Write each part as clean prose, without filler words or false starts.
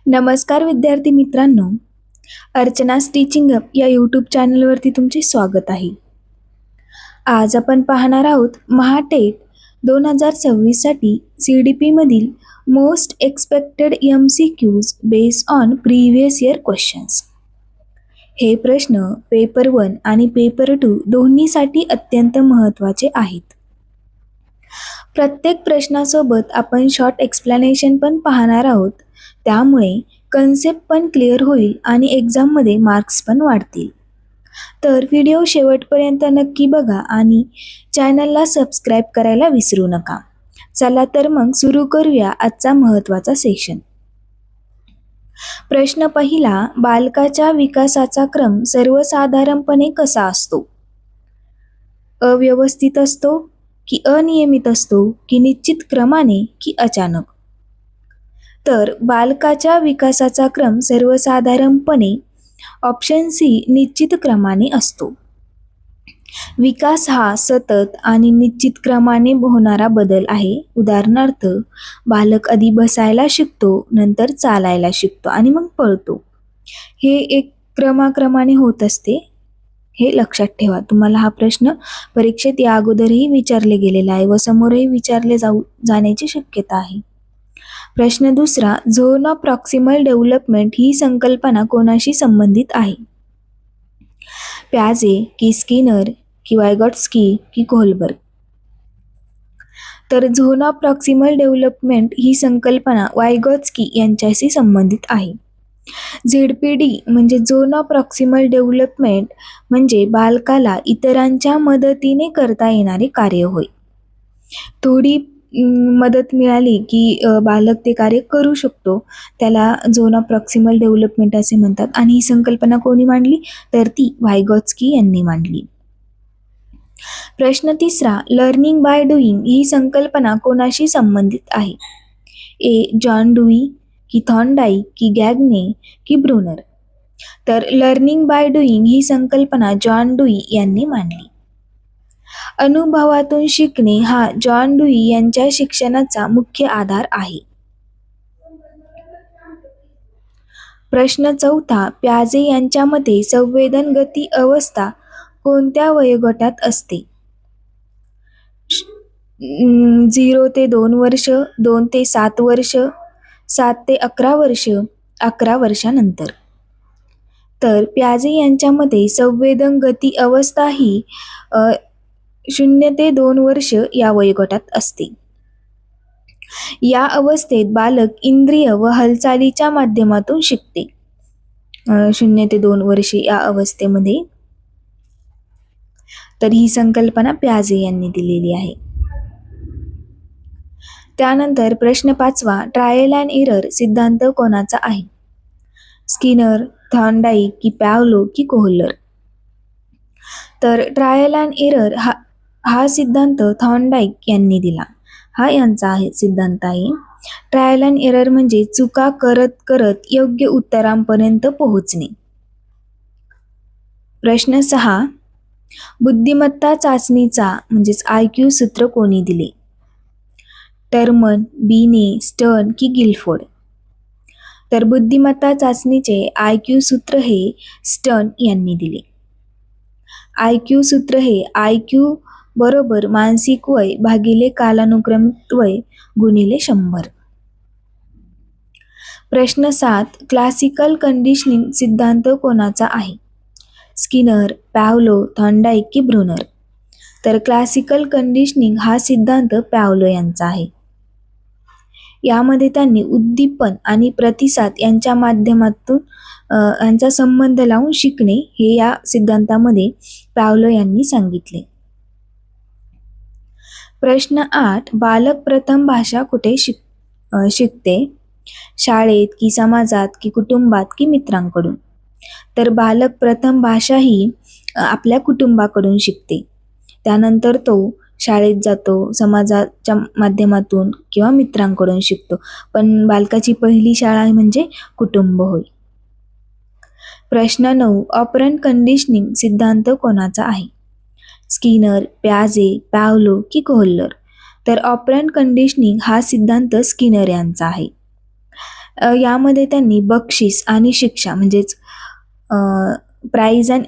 नमस्कार विद्यार्थी मित्रांनो, अर्चना's टीचिंग अप या यूट्यूब चॅनलवरती तुमचे स्वागत आहे. आज आपण पाहणार आहोत महाटेट 2026साठी CDP-मधील most expected MCQs based on previous year questions. हे प्रश्न पेपर 1 आणि पेपर 2 दोन्हीसाठी अत्यंत महत्त्वाचे आहेत. प्रत्येक प्रश्नासोबत आपण शॉर्ट एक्सप्लेनेशन पण पाहणार आहोत. त्यामुळे कन्सेप्ट पण क्लिअर होईल आणि एक्झाममध्ये मार्क्स पण वाढतील. तर व्हिडिओ शेवटपर्यंत नक्की बघा आणि चॅनलला सबस्क्राईब करायला विसरू नका. चला तर मग सुरू करूया आजचा महत्त्वाचा सेशन. प्रश्न पहिला, बालकाच्या विकासाचा क्रम सर्वसाधारणपणे कसा असतो? अव्यवस्थित असतो की अनियमित असतो की निश्चित क्रमाने की अचानक? तर बालकाच्या विकासाचा क्रम सर्वसाधारणपणे ऑप्शन सी निश्चित क्रमाने असतो. विकास हा सतत आणि निश्चित क्रमाने होणारा बदल आहे. उदाहरणार्थ, बालक आधी बसायला शिकतो, नंतर चालायला शिकतो आणि मग पळतो. हे एक क्रमाक्रमाने होत असते. हे लक्षात ठेवा. तुम्हाला हा प्रश्न परीक्षेत या अगोदरही विचारले गेलेला आहे व समोरही विचारले जाण्याची शक्यता आहे. प्रश्न दुसरा, झोन ऑफ प्रॉक्सिमल डेव्हलपमेंट ही संकल्पना कोणाशी संबंधित आहे? प्याजे की स्किनर की वायगॉट्स्की की कोहलबर्ग? तर झोन ऑफ प्रॉक्सिमल डेव्हलपमेंट ही संकल्पना वायगॉट्स्की यांच्याशी संबंधित आहे. ZPD म्हणजे झोन ऑफ प्रॉक्सिमल डेव्हलपमेंट म्हणजे बालकाला इतरांच्या मदतीने करता येणारे कार्य होय. थोडी मदत मिळाली की बालक ते कार्य करू शकतो, त्याला झोन ऑफ प्रॉक्सिमल डेव्हलपमेंट असे म्हणतात. आणि ही संकल्पना कोणी मांडली? तर ती वायगॉट्स्की यांनी मांडली. प्रश्न तिसरा, लर्निंग बाय डुईंग ही संकल्पना कोणाशी संबंधित आहे? ए. जॉन डुई की थॉर्नडाईक की गॅग्ने की ब्रुनर? तर लर्निंग बाय डुईंग ही संकल्पना जॉन डुई यांनी मांडली. अनुभवातून शिकणे हा जॉन डुई यांच्या शिक्षणाचा मुख्य आधार आहे. प्रश्न चौथा, प्याजे यांच्या मते संवेदन गती अवस्था कोणत्या वयोगटात असते? 0 ते 2 वर्ष, 2 ते 7 वर्ष, 7 ते 11 वर्ष, 11 वर्षानंतर. तर प्याजे यांच्या मते संवेदन गती अवस्था ही 0 ते 2 वर्ष या वयोगटात असते. या अवस्थेत बालक इंद्रिय व हालचालीच्या माध्यमातून शिकते. 0 ते 2 वर्षे या अवस्थेमध्ये. तर ही संकल्पना प्याजे यांनी दिलेली आहे. त्यानंतर प्रश्न पाचवा, ट्रायल अँड एरर सिद्धांत कोणाचा आहे? स्किनर, थॉर्नडाईक की पॅव्लो की कोहलर? तर ट्रायल अँड एरर हा सिद्धांत थॉर्नडाईक यांनी दिला. हा यांचा आहे सिद्धांत आहे. ट्रायल अँड एरर म्हणजे चुका करत करत योग्य उत्तरांपर्यंत पोहोचणे. प्रश्न 6, बुद्धिमत्ता चाचणीचा म्हणजेच IQ सूत्र कोणी दिले? टर्मन, बीने, स्टर्न की गिलफोर्ड? तर बुद्धिमत्ता चाचणीचे IQ सूत्र हे स्टर्न यांनी दिले. IQ सूत्र हे IQ बरोबर मानसिक वय भागिले कालानुक्रमिक वय गुणिले 100. प्रश्न 7, क्लासिकल कंडिशनिंग सिद्धांत कोणाचा आहे? स्किनर, पॅव्लो, थॉर्नडाईक की ब्रुनर? तर क्लासिकल कंडिशनिंग हा सिद्धांत पॅव्लो यांचा आहे. यामध्ये त्यांनी उद्दीपन आणि प्रतिसाद यांच्या माध्यमातून यांचा संबंध लावून शिकणे हे या सिद्धांतामध्ये पॅव्लो यांनी सांगितले. प्रश्न 8, बालक प्रथम भाषा कुठे शिकते? शाळेत की समाजात की कुटुंबात की मित्रांकडून? तर बालक प्रथम भाषा ही आपल्या कुटुंबाकडून शिकते. त्यानंतर तो शाळेत जातो, समाजाच्या माध्यमातून किंवा मित्रांकडून शिकतो. पण बालकाची पहिली शाळा म्हणजे कुटुंब होय. प्रश्न 9, ऑपरंट कंडिशनिंग सिद्धांत कोणाचा आहे? स्किनर, प्याजे, पॅव्लो की कोहलर? तर ऑपरंट कंडिशनिंग हा सिद्धांत स्किनर यांचा आहे. यामध्ये त्यांनी बक्षीस आणि शिक्षा म्हणजेच prize and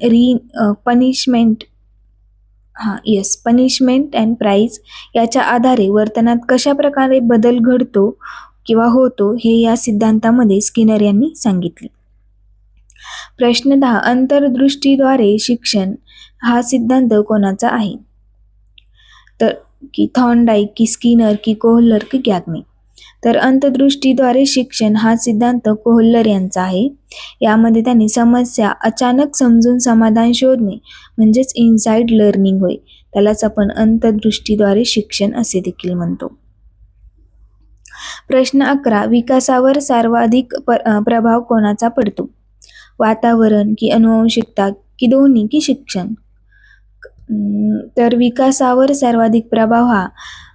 punishment punishment and prize याच्या आधारे वर्तनात कशा प्रकारे बदल घडतो किंवा होतो हे या सिद्धांतामध्ये स्किनर यांनी सांगितले. प्रश्न 10. अंतर्दृष्टीद्वारे शिक्षण हा सिद्धांत कोणाचा आहे? तर की थॉर्नडाईक, की स्किनर, की कोहलर, की गॅग्ने. तर अंतर्दृष्टीद्वारे शिक्षण हा सिद्धांत कोहलर यांचा आहे. यामध्ये त्यांनी समस्या अचानक समजून समाधान शोधणे म्हणजेच इनसाइड लर्निंग होय. त्यालाच आपण अंतर्दृष्टीद्वारे शिक्षण असे देखील म्हणतो. प्रश्न 11. विकासावर सर्वाधिक प्रभाव कोणाचा पडतो? वातावरण, की अनुवंशिकता, की दोन्ही, की शिक्षण? तर विकासावर सर्वाधिक प्रभाव हा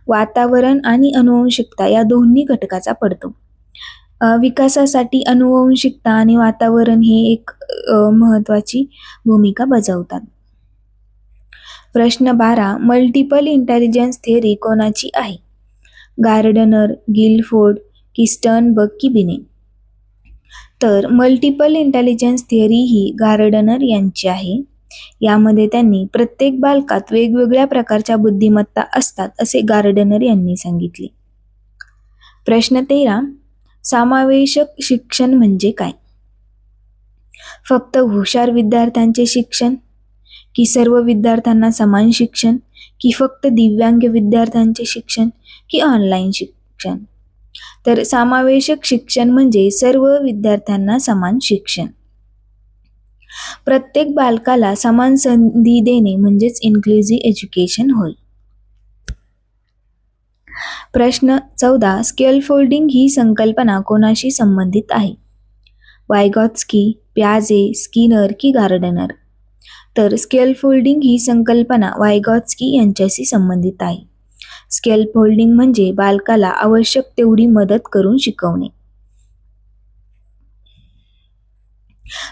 वातावरण आणि अनुवंशिकता या दोन्ही घटकाचा पडतो. विकासासाठी अनुवंशिकता आणि वातावरण हे एक महत्त्वाची भूमिका बजावतात. प्रश्न 12. मल्टिपल इंटेलिजन्स थिअरी कोणाची आहे? गार्डनर, गिलफोर्ड, की स्टर्नबर्ग, की बिने? तर मल्टिपल इंटेलिजन्स थिअरी ही गार्डनर यांची आहे. यामध्ये त्यांनी प्रत्येक बालकात वेगवेगळ्या प्रकारच्या बुद्धिमत्ता असतात असे गार्डनर यांनी सांगितले. प्रश्न 13. समावेशक शिक्षण म्हणजे काय? फक्त हुशार विद्यार्थ्यांचे शिक्षण, की सर्व विद्यार्थ्यांना समान शिक्षण, की फक्त दिव्यांग विद्यार्थ्यांचे शिक्षण, की ऑनलाईन शिक्षण? तर समावेशक शिक्षण म्हणजे सर्व विद्यार्थ्यांना समान शिक्षण. प्रत्येक बालकाला समान संधी देणे म्हणजेच इन्क्लुझिव्ह एज्युकेशन होय. प्रश्न 14. स्केलफोल्डिंग ही संकल्पना कोणाशी संबंधित आहे? वायगॉत्स्की, प्याजे, स्किनर, की गार्डनर? तर स्केलफोल्डिंग ही संकल्पना वायगॉत्स्की यांच्याशी संबंधित आहे. स्केलफोल्डिंग म्हणजे बालकाला आवश्यक तेवढी मदत करून शिकवणे.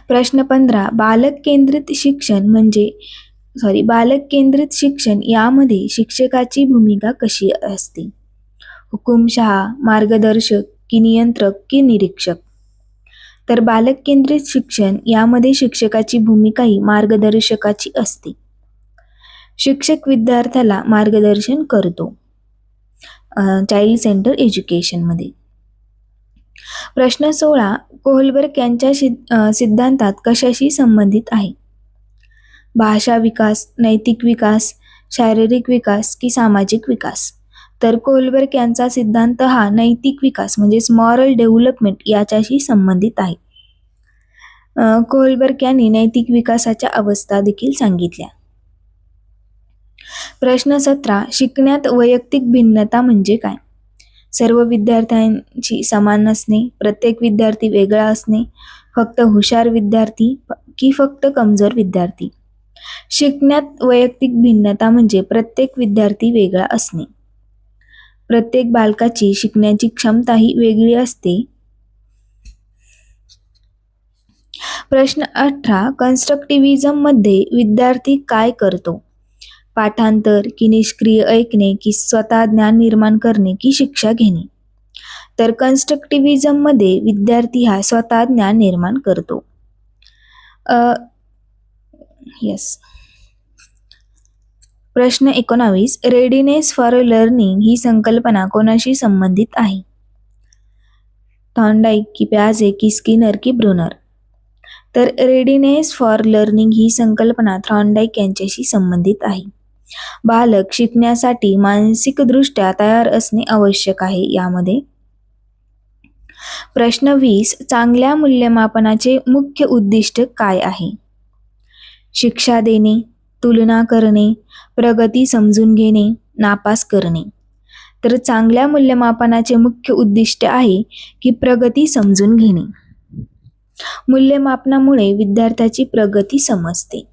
प्रश्न 15. बालक केंद्रित शिक्षण यामध्ये शिक्षकाची भूमिका कशी असते? हुकुमशहा, मार्गदर्शक, की नियंत्रक, की निरीक्षक? तर बालक केंद्रित शिक्षण यामध्ये शिक्षकाची भूमिका ही मार्गदर्शकाची असते. शिक्षक विद्यार्थ्याला मार्गदर्शन करतो चाइल्ड सेंटर एज्युकेशनमध्ये. प्रश्न 16. कोहलबर्ग यांच्या सिद्धांतात कशाशी संबंधित आहे? भाषा विकास, नैतिक विकास, शारीरिक विकास, की सामाजिक विकास? तर कोहलबर्ग यांचा सिद्धांत हा नैतिक विकास म्हणजेच मॉरल डेव्हलपमेंट याच्याशी संबंधित आहे. कोहलबर्ग यांनी नैतिक विकासाच्या अवस्था देखील सांगितल्या. प्रश्न 17. शिकण्यात वैयक्तिक भिन्नता म्हणजे काय? सर्व विद्यार्थ्यांची समान नसणे, प्रत्येक विद्यार्थी वेगळा असणे, फक्त हुशार विद्यार्थी, की फक्त कमजोर विद्यार्थी? शिकण्यात वैयक्तिक भिन्नता म्हणजे प्रत्येक विद्यार्थी वेगळा असणे. प्रत्येक बालकाची शिकण्याची क्षमता ही वेगळी असते. प्रश्न 18. कन्स्ट्रक्टिव्हिझम मध्ये विद्यार्थी काय करतो? पाठांतर, की निष्क्रिय ऐकणे, की स्वतः ज्ञान निर्माण करणे, की शिक्षा घेणे? तर कन्स्ट्रक्टिव्हिझम मध्ये विद्यार्थी हा स्वतः ज्ञान निर्माण करतो. प्रश्न 19. रेडीनेस फॉर लर्निंग ही संकल्पना कोणाशी संबंधित आहे? थॉर्नडाईक, की प्याजे, की स्किनर, की ब्रुनर? तर रेडीनेस फॉर लर्निंग ही संकल्पना थॉर्नडाईक यांच्याशी संबंधित आहे. बालक शिकण्यासाठी मानसिकदृष्ट्या तयार असणे आवश्यक आहे यामध्ये. प्रश्न 20. चांगल्या मूल्यमापनाचे मुख्य उद्दिष्ट काय आहे? शिक्षा देणे, तुलना करणे, प्रगती समजून घेणे, नापास करणे? तर चांगल्या मूल्यमापनाचे मुख्य उद्दिष्ट आहे की प्रगती समजून घेणे. मूल्यमापनामुळे विद्यार्थ्याची प्रगती समजते.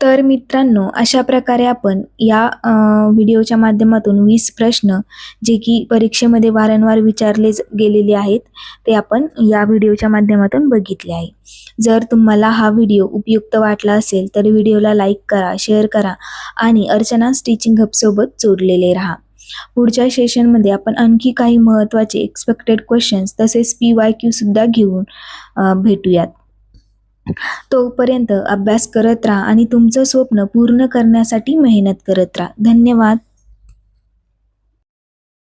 तर मित्रांनो, अशा प्रकारे आपण या व्हिडिओच्या माध्यमातून 20 प्रश्न जे की परीक्षेमध्ये वारंवार विचारले गेलेले आहेत ते आपण या व्हिडिओच्या माध्यमातून बघितले आहे. जर तुम्हाला हा व्हिडिओ उपयुक्त वाटला असेल तर व्हिडिओला लाईक करा, शेअर करा आणि अर्चना स्टिचिंग हब सोबत जोडलेले राहा. पुढच्या सेशनमध्ये आपण आणखी काही महत्त्वाचे एक्सपेक्टेड क्वेश्चन्स तसेच PYQ सुद्धा घेऊन भेटूयात. तोपर्यंत अभ्यास करत राहा आणि तुमचं स्वप्न पूर्ण करण्यासाठी मेहनत करत राहा. धन्यवाद.